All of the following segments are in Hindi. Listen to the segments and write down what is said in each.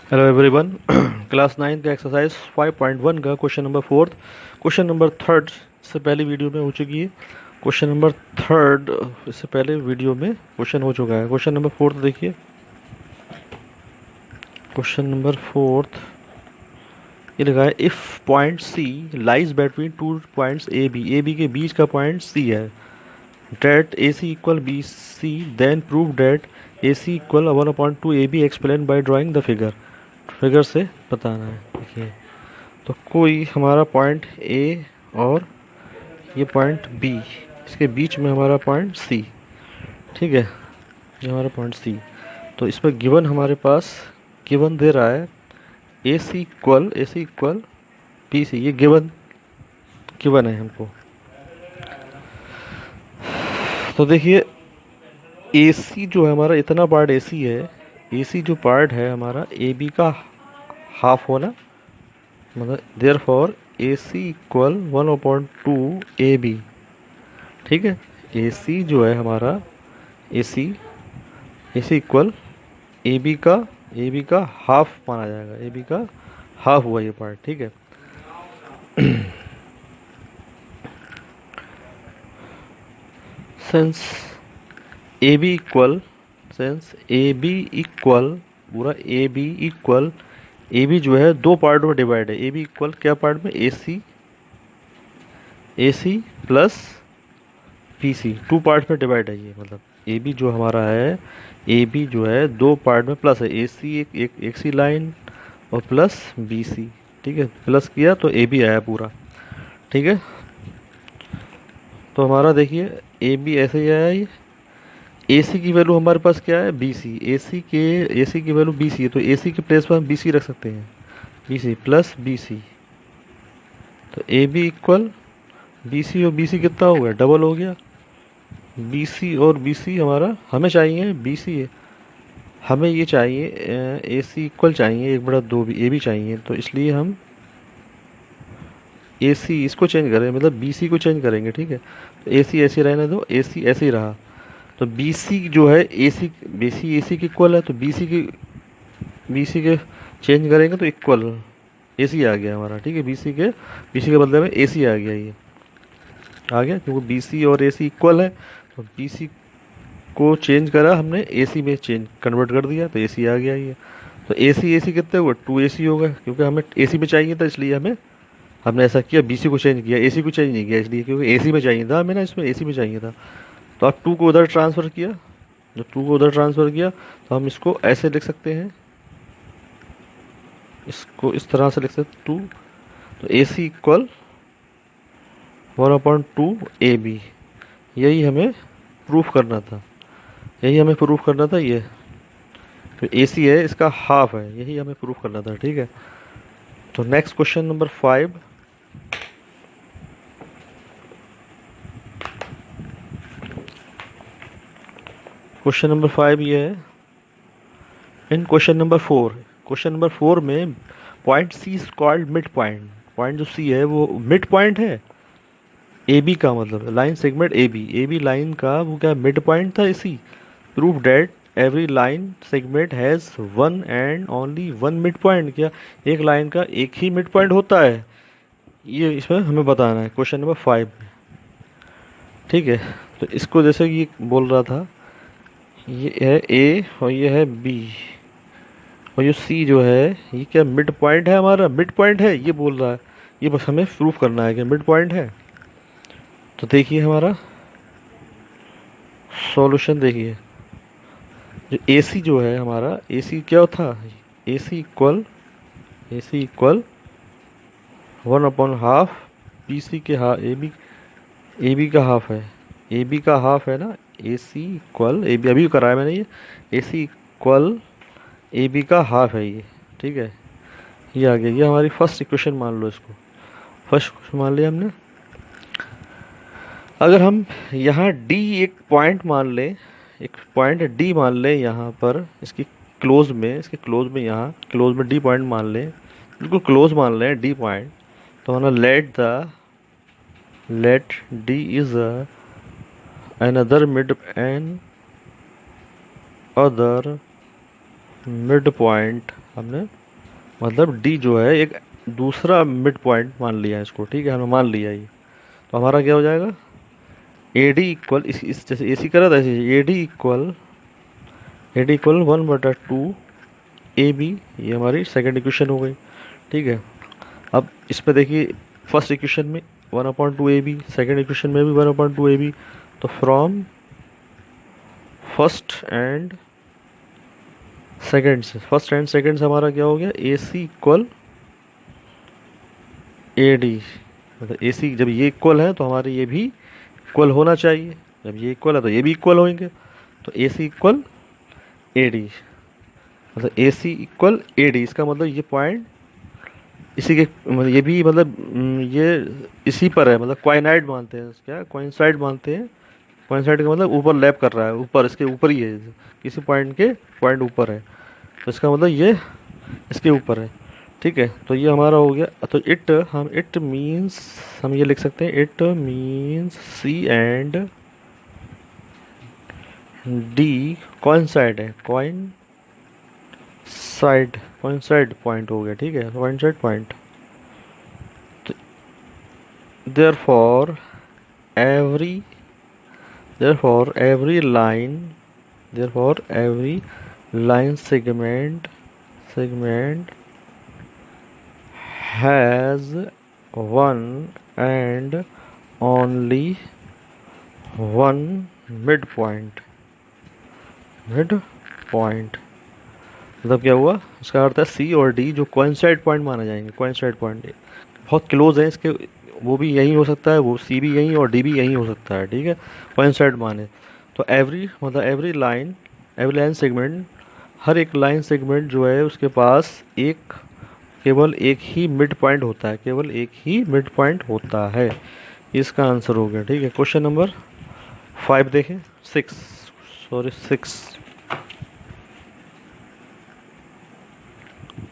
Hello everyone. क्लास 9 का एक्सरसाइज 5.1 का question number fourth, question number third इससे पहले वीडियो में हो चुकी है। क्वेश्चन नंबर थर्ड इससे पहले वीडियो में क्वेश्चन हो चुका है। क्वेश्चन नंबर फोर्थ देखिए। क्वेश्चन नंबर फोर्थ ये लिखा है, if point C lies between 2 points A B के बीच का पॉइंट सी है, that A C equal B C, then prove that A C equal 1/2 A B, explain by drawing the figure. Figure से बताना है। देखिए, तो कोई हमारा पॉइंट ए और ये पॉइंट बी, इसके बीच में हमारा पॉइंट सी, ठीक है, ये हमारा पॉइंट सी। तो इस पर गिवन हमारे पास गिवन दे रहा है ए सी इक्वल बी सी, ये गिवन गिवन है हमको। तो देखिए, ए सी जो है हमारा, इतना पार्ट ए सी है, ए सी जो पार्ट है हमारा ए बी का हाफ होना, मतलब there for a C equal 1/2 A B, ठीक है। ए सी जो है हमारा, ए सी इक्वल ए बी का हाफ माना जाएगा, ए बी का हाफ हुआ ये पार्ट, ठीक है। सिंस ए बी इक्वल पूरा ए बी जो है दो पार्ट में डिवाइड है। ए बी इक्वल क्या पार्ट में, A C plus P C, two part में डिवाइड है ये, मतलब ए बी जो हमारा है, ए बी जो है दो पार्ट में प्लस है, ए सी एक सी लाइन और प्लस बी सी, ठीक है। प्लस किया तो ए बी आया पूरा, ठीक है। तो हमारा देखिए ए बी ऐसे ही आया, ये ए सी की वैल्यू हमारे पास क्या है, बी सी, ए सी की वैल्यू बी सी है, तो ए सी के प्लेस पर हम बी सी रख सकते हैं, B C plus B C. तो A B equal B C और बी सी कितना हो गया, डबल हो गया। बी सी और बी सी हमारा हमें चाहिए, बी सी हमें ये चाहिए, ए सी इक्वल चाहिए 1/2 भी, ए भी चाहिए, तो इसलिए हम ए सी इसको चेंज करें, मतलब बी सी को चेंज करेंगे, ठीक है। तो ए सी ऐसे रहने दो, ए सी ऐसे ही रहा। तो बी सी जो है ए सी के इक्वल है, तो बी सी के चेंज करेंगे तो इक्वल ए सी आ गया हमारा, ठीक है। बी सी के बदले में ए सी आ गया, ये आ गया क्योंकि बी सी और ए सी इक्वल है। तो बी सी को चेंज करा हमने, ए सी में चेंज कन्वर्ट कर दिया, तो ए सी आ गया ये। तो ए सी कितने हुआ, 2 ए सी होगा, क्योंकि हमें ए सी में चाहिए था, इसलिए हमने ऐसा किया, बी सी को चेंज किया, ए सी को चेंज नहीं किया, इसलिए क्योंकि ए सी में चाहिए था हमें ना, इसमें ए सी में चाहिए था। तो अब 2 को उधर ट्रांसफ़र किया, जब 2 को उधर ट्रांसफ़र किया तो हम इसको ऐसे लिख सकते हैं, इसको इस तरह से लिख सकते 2। तो ए सी इक्वल 1/2 ए बी, यही हमें प्रूफ करना था, ये तो ए सी है, इसका हाफ है, यही हमें प्रूफ करना था, ठीक है। तो next question number 5। Question number 5 ये है, इन क्वेश्चन नंबर 4 में point C is called mid point. Point जो सी है वो मिड पॉइंट है ए बी का, मतलब line segment A B line का वो क्या मिड पॉइंट था इसी। Proof that every line segment has one and only one mid point, क्या एक लाइन का एक ही मिड पॉइंट होता है, ये इसमें हमें बताना है क्वेश्चन नंबर 5 में, ठीक है। तो इसको जैसे कि बोल रहा था, ये है ए और ये है बी, और ये सी जो है ये क्या मिड पॉइंट है, हमारा मिड पॉइंट है ये बोल रहा है। ये बस हमें प्रूफ करना है कि मिड पॉइंट है। तो देखिए हमारा सॉल्यूशन, देखिए जो ए सी जो है हमारा, ए सी क्या था, ए सी इक्वल 1/2 बी सी के हाफ, ए बी का हाफ है, ए बी का हाफ है ना। ए सी इक्वल ए बी, अभी कराया मैंने ये, ए सी इक्वल ए बी का हाफ है ये, ठीक है। ये आ गया, ये हमारी फर्स्ट इक्वेशन मान लो, इसको फर्स्ट इक्वेशन मान लिया हमने। अगर हम यहाँ डी एक पॉइंट मान लें, एक पॉइंट डी मान लें यहाँ पर, इसके क्लोज में यहाँ क्लोज में डी पॉइंट मान लें, बिल्कुल क्लोज मान लें डी पॉइंट। तो हमारा let D is another mid point हमने मतलब डी जो है एक दूसरा मिड पॉइंट मान लिया इसको, ठीक है, हमने मान लिया ये। तो हमारा क्या हो जाएगा, ए डी इक्वल इस जैसे ए सी करा था ऐसे A D equal 1/2 A B, ये हमारी सेकेंड इक्वेशन हो गई, ठीक है। अब इस पे देखिए, फर्स्ट इक्वेशन में 1/2 ए बी, सेकेंड इक्वेशन में भी 1/2 ए बी। तो फ्रॉम फर्स्ट एंड सेकेंड से हमारा क्या हो गया, ए सी इक्वल ए डी। मतलब ए सी जब ये इक्वल है तो हमारे ये भी इक्वल होना चाहिए, जब ये इक्वल है तो ये भी इक्वल होंगे। तो ए सी इक्वल ए डी, मतलब A C equal A D, इसका मतलब ये पॉइंट इसी के मतलब ये भी मतलब ये इसी पर है, मतलब क्वाइनाइड मानते हैं, क्या क्वाइंसाइड मानते हैं। क्वाइंसाइड का मतलब ऊपर लैप कर रहा है, ऊपर इसके ऊपर ही है, किसी पॉइंट के पॉइंट ऊपर है, तो इसका मतलब ये इसके ऊपर है, ठीक है। तो ये हमारा हो गया। तो इट मीन्स हम ये लिख सकते हैं, it means C and D coincide है, कोइंसाइड पॉइंट हो गया, ठीक है, coincide point. Therefore every every line segment has one and only one midpoint। मतलब क्या हुआ, उसका अर्थ है सी और डी जो कोइंसाइड पॉइंट माने जाएंगे, कोइंसाइड पॉइंट बहुत क्लोज है इसके, वो भी यही हो सकता है, वो सी भी यही और डी भी यही हो सकता है, ठीक है, कोइंसाइड माने। तो एवरी लाइन सेगमेंट, हर एक लाइन सेगमेंट जो है उसके पास केवल एक ही मिड पॉइंट होता है, केवल एक ही मिड पॉइंट होता है। इसका आंसर हो गया, ठीक है। क्वेश्चन नंबर 5 देखें, 6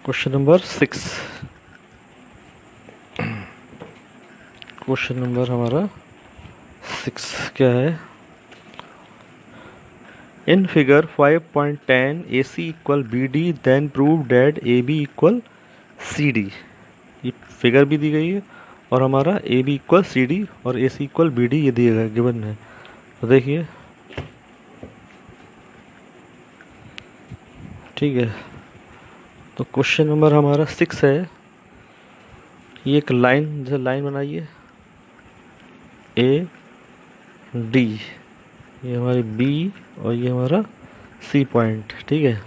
क्वेश्चन नंबर 6, क्वेश्चन नंबर हमारा 6 क्या है, in figure 5.10 A C equal B D then prove that A B equal C D. ये फिगर भी दी गई है और हमारा A B equal C D और A C equal B D ये दिया गया, गिवन है। तो देखिए, ठीक है। तो क्वेश्चन नंबर हमारा 6 है, ये एक लाइन, जैसे लाइन बनाइए ए डी, ये हमारी बी और ये हमारा सी पॉइंट, ठीक है।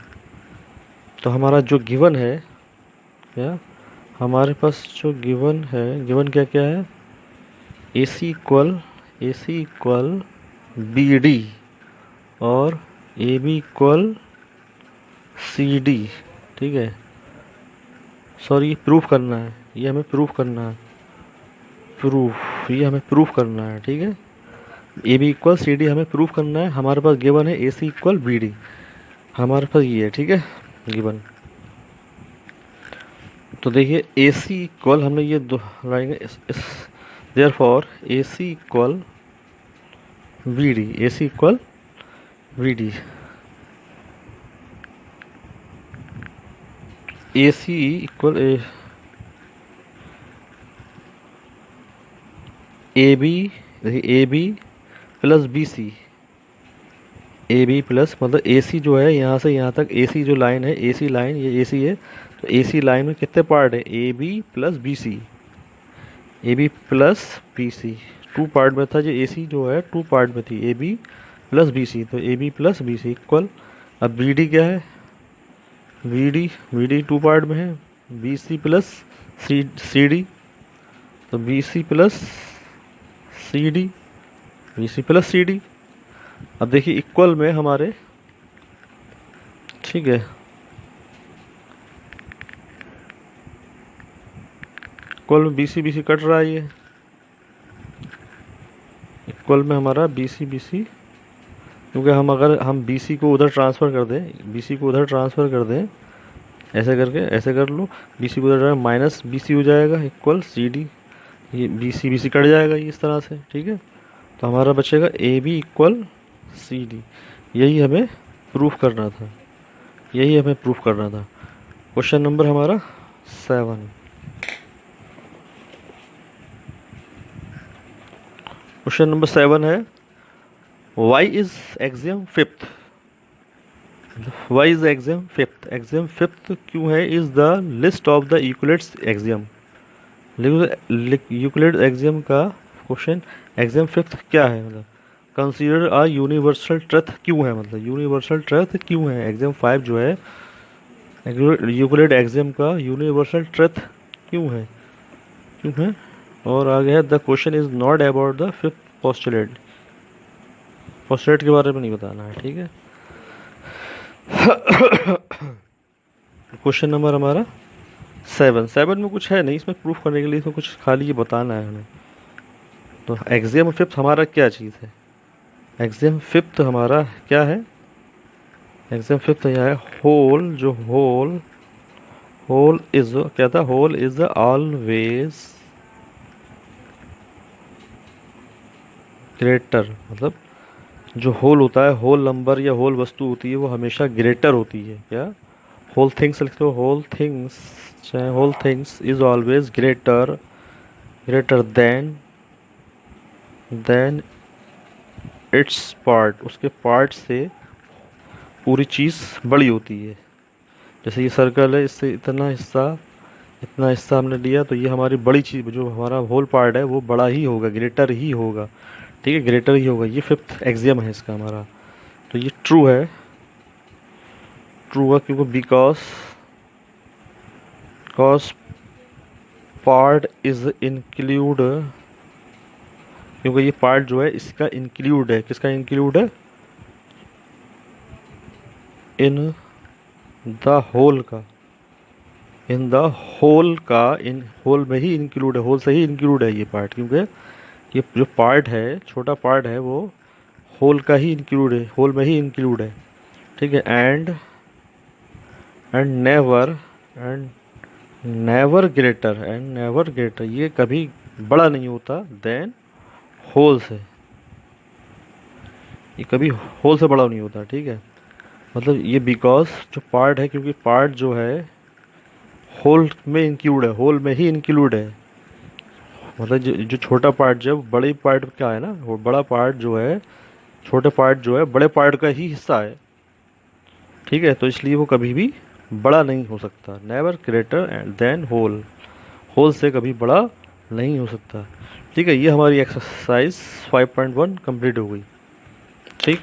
तो हमारा जो गिवन है, क्या हमारे पास जो गिवन है, गिवन क्या क्या है, A C equal B D और A B equal C D, ठीक है। सॉरी, प्रूफ करना है, ये हमें प्रूफ करना है, ये हमें प्रूफ करना है, ठीक है। A B equal C D हमें प्रूफ करना है, हमारे पास गिवन है A C equal B D, हमारे पास ये है, ठीक है, गिवन। तो देखिए ए सी इक्वल हमने ये दो लगाएंगे, therefore A C equal B D, A C equal B D, A C equal A B, देखिए A B plus B C, A B plus मतलब ए सी जो है यहाँ से यहाँ तक, ए सी जो लाइन है, ए सी लाइन, ये ए सी है, तो ए सी लाइन में कितने पार्ट है, A B plus B C, A B plus B C, 2 part में था, जो ए सी जो है 2 पार्ट में थी, A B plus B C, तो A B plus B C equal. अब बी डी क्या है, बी डी 2 पार्ट में है, B C plus C D, तो B C plus C D, B C plus C D. अब देखिए इक्वल में हमारे, ठीक है, इक्वल में बी सी कट रहा है, ये इक्वल में हमारा बी सी क्योंकि अगर हम बी सी को उधर ट्रांसफ़र कर दें, ऐसे करके, ऐसे कर लो, बी सी को उधर माइनस बी सी हो जाएगा इक्वल सी डी, ये बी सी कट जाएगा ये इस तरह से, ठीक है। तो हमारा बचेगा A B equal C D, यही हमें प्रूफ करना था। क्वेश्चन नंबर हमारा 7। क्वेश्चन नंबर 7 है why is axiom fifth. Why is axiom fifth, axiom fifth क्यों है? Is the list of the Euclid's axiom. Euclid axiom का क्वेश्चन एक्सियम फिफ्थ क्या है, मतलब कंसीडर अ यूनिवर्सल ट्रुथ क्यों है, मतलब यूनिवर्सल ट्रुथ क्यों है। एक्सियम 5 जो है यूक्लिड एक्सियम का यूनिवर्सल ट्रुथ क्यों है, क्यों है। और आगे है the question is not about the fifth postulate. Postulate के बारे में नहीं बताना है, ठीक है। क्वेश्चन नंबर हमारा 7 में कुछ है नहीं, इसमें प्रूफ करने के लिए इसमें कुछ खाली ये बताना है हमें। तो एक्सियम फिफ्थ हमारा क्या चीज़ है? एक्सियम फिफ्थ हमारा क्या है? एक्सियम फिफ्थ यह है होल, जो होल, होल इज क्या था, होल इज ऑलवेज ग्रेटर, मतलब जो होल होता है, होल नंबर या होल वस्तु होती है वो हमेशा ग्रेटर होती है। क्या? होल थिंग्स लिखते हो, होल थिंग्स, चाहे whole things is always greater, greater than its part, उसके पार्ट से पूरी चीज़ बड़ी होती है। जैसे ये सर्कल है, इससे इतना हिस्सा हमने लिया तो ये हमारी बड़ी चीज़, जो हमारा होल पार्ट है वो बड़ा ही होगा, ग्रेटर ही होगा, ठीक है, ग्रेटर ही होगा। ये फिफ्थ एक्सियम है इसका हमारा। तो ये ट्रू है, ट्रू है क्योंकि because because part is include, क्योंकि ये पार्ट जो है इसका इंक्लूड है, किसका इंक्लूड है? इन द होल का, इन द होल का, इन होल में ही इंक्लूड है, होल से ही इंक्लूड है ये पार्ट, क्योंकि ये जो पार्ट है, छोटा पार्ट है, वो होल का ही इंक्लूड है, होल में ही इंक्लूड है, ठीक है। And never greater, and never greater, ये कभी बड़ा नहीं होता देन होल से, ये कभी होल से बड़ा नहीं होता, ठीक है। मतलब ये बिकॉज जो पार्ट है, क्योंकि पार्ट जो है होल में इंक्लूड है, होल में ही इंक्लूड है, मतलब जो छोटा पार्ट जो है बड़े पार्ट क्या है ना, वो बड़ा पार्ट जो है, छोटे पार्ट जो है बड़े पार्ट का ही हिस्सा है, ठीक है। तो इसलिए वो कभी भी बड़ा नहीं हो सकता, never greater than whole, whole से कभी बड़ा नहीं हो सकता, ठीक है। ये हमारी एक्सरसाइज 5.1 कंप्लीट हो गई, ठीक।